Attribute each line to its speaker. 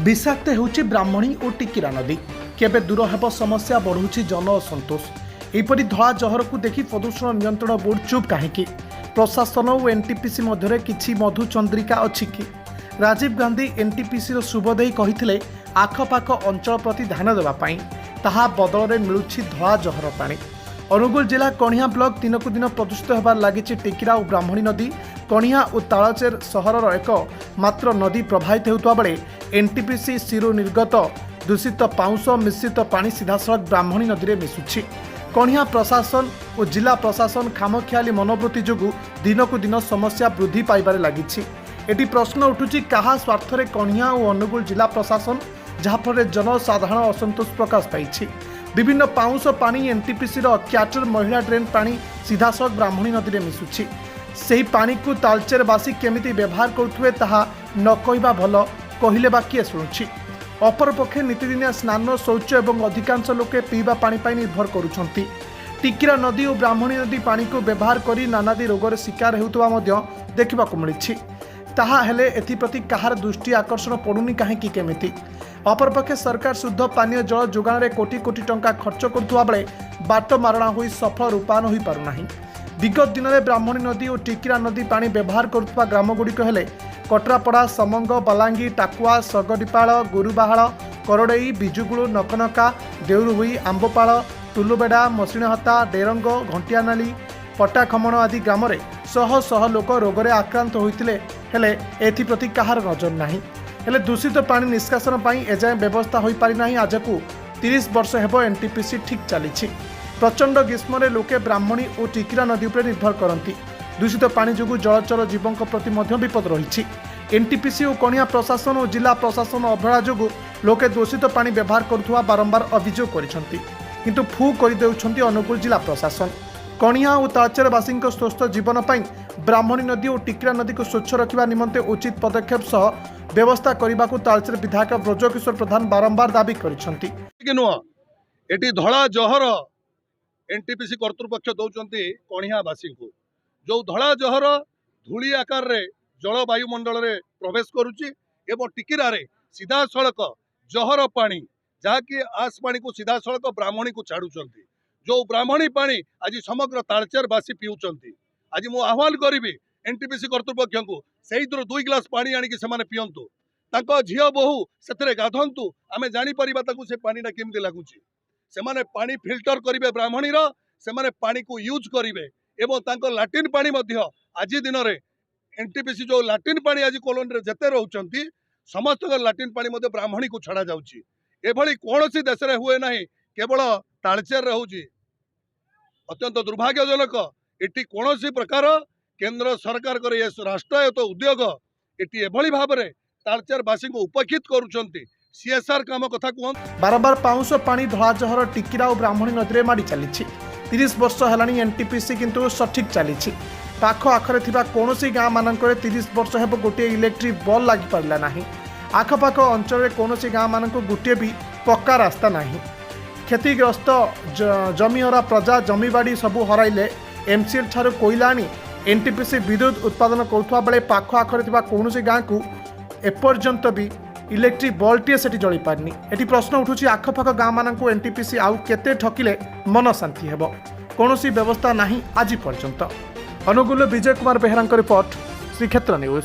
Speaker 1: विषाक्त होउछि ब्राह्मणी और टिकिरा नदी केबे दूर हेब समस्या बढ़ुछि जन असंतोष। एपरि धला जहर को देखि प्रदूषण नियंत्रण बोर्ड चुप काहेकि? प्रशासन और एनटीपीसी मध्य किछि मधु चंद्रिका अछि कि? राजीव गांधी एनटीपीसी शुभ देई कहिथिले आखपाख अंचल प्रति ध्यान देबा पई, ताहा बदल में मिलुछि धला जहर पानी। अनुगुल जिला कणिया ब्लॉक दिनकु दिन प्रदूषित होबार लागिछि टिकिरा और ब्राह्मणी नदी। कणिया और तालचेर सहरर एक मात्र नदी प्रभावित होता बेले एनटीपीसी सिरु निर्गत दूषित पाउंस मिश्रित पानी सीधासलख ब्राह्मणी नदी में मिशुछि। कणिया प्रशासन और जिला प्रशासन खामखियाली मनोवृत्ति जोगु दिनकु दिन समस्या वृद्धि पाइबारे लागिछि। एटी प्रश्न उठुछि काहा स्वार्थरे कणिया और अनुगुल जिला प्रशासन, जहाँफल जनसाधारण असंतोष प्रकाश पाई। विभिन्न पाउंस पानी एनटीपीसी क्याटर महिला ड्रेन पानी सीधासलख ब्राह्मणी नदी में मिशुछि। सेही पानी को तालचेरवासी केमिति व्यवहार करुथुवे ताहा न कहिबा भल, कहिले बा किए शुणुछि। अपरपक्षे नीतिदिनिया स्नान शौच और अधिकांश लोके पीवा पानी पाई निर्भर करुछंती। टिकिरा नदी और ब्राह्मणी नदी पानी को व्यवहार करी नानादी रोगर शिकार हेउतबा मध्य देखिबाकु मिलिछि। ताहा हेले एथिप्रति काहार दृष्टि आकर्षण पड़ुनी काहेकि केमिति? अपरपक्षे सरकार शुद्ध पानीय जल जोगाण में कोटी कोटी टंका खर्च करुवा बेले बाट मारणा होई सफल रूपायन हो पारुनाही। विगत दिन में ब्राह्मणी नदी और टिकिरा नदी पानी व्यवहार करुवा ग्रामगुड़िक हेले कटरापड़ा, समंग, बलांगी, टाकुआ, सगडीपाल, गुरुबाहाल, करड़ई, बिजुगुलु, नकनका, देउरुहुई, आंबपाल, टुलुबेड़ा, मसिणहता, डेरंग, घंटियानाली, पटाखमण आदि ग्राम में शह शह लोक रोगरे आक्रांत होते हेले एथिप्रति काहार नजर नाही। हेले दूषित पानी निष्कासन पाई एजाए व्यवस्था हो पारि नाही। आज को 30 वर्ष हेब एनटीपीसी ठीक चली। प्रचंड ग्रीष्म लोके ब्राह्मणी और टिकिरा नदी पर निर्भर करती। दूषित पानी जोगु जलचर जीवों प्रति मध्य विपद रही। एनटीपीसी और कणिया प्रशासन और जिला प्रशासन अवहेला जोगु लोके दूषित पानी व्यवहार करुवा बारंबार अभियोग करिसेंति, किंतु फू कर देउछंती अनुगुल जिला प्रशासन। कणिया और तालचेरवासी स्वस्थ जीवन पर ब्राह्मणी नदी और टिकिरा नदी को स्वच्छ रखा निमंते उचित पदक्षेप सह व्यवस्था करने को तालचेर विधायक ब्रजकिशोर प्रधान बारंबार दाबी करिसेंति।
Speaker 2: एटी धला जहर एनटीपीसी कर्तृपक्ष दौरान कणियावासी को जो धला जहर धूली आकार रे जल वायुमंडल रे प्रवेश करुच्ची एवं टिकिरा रे सीधा सड़क जहर पानी जहाँकि आस पानी को सीधा सड़क ब्राह्मणी को छाड़ुचंती। जो ब्राह्मणी पानी आज समग्र तालचेरवासी पीउचंती। आज मु आह्वान करी एनटीपीसी कर्तृपक्ष को से 2 गिलास पानी आनिक से पीयंतु, तांको झियो बोहू से गाधंतु, आमे जानी परिबा ताकू से पानी केमती लगुची। से पानी फिल्टर करेंगे ब्राह्मणी से पानी को यूज करेंगे एवं तांको लाट्रिन पानी मध्य आज दिन में एनटीपीसी जो लाट्रिन पानी आज कॉलोनी जेते रहउचंती समस्त लाट्रिन पानी मध्य ब्राह्मणी को छड़ा जाउची। एभली कोनोसी देश रे हुए नाही, केवल तालचेर रहउची। अत्यंत दुर्भाग्यजनक। एटी कोनोसी प्रकार केंद्र सरकार कर ये राष्ट्रायत्त उद्योग एटी एभली भाव में तालचेरवासी को उपेक्षित करुचंती। सीएसआर काम कथा कहते
Speaker 1: बारंबार पाउंस पानी धला जहर टिकिरा और ब्राह्मणी नदी में माड़ी चली। 30 वर्ष है एनटीपीसी किंतु सठिक चली। पाख आखरे थिबा कोनोसी गाँ मानकरे 30 वर्ष हेब गोटे इलेक्ट्रिक बल्ब लागि पारला नाही। आखपाख अंचल कोनोसी गाँ मानक गोटे भी पक्का रास्ता नाही। क्षतिग्रस्त जमीहरा प्रजा जमीबाड़ी सबू हराइले एमसीएल ठारू कोईला आनी एनटीपीसी विद्युत उत्पादन करुवा बेले पाख आखरे थिबा कोनोसी गाँ को एपर्यंत भी इलेक्ट्रिक बल्बटीए सेठी जली पारनी। एटी प्रश्न उठुछि आखपाख गाँ मानक एनटीपीसी आउ केते ठकिले मन शांति हेब? कोनोसी व्यवस्था नाही आज पर्यंत। अनुगुल विजय कुमार बेहरा रिपोर्ट, श्रीक्षेत्र न्यूज।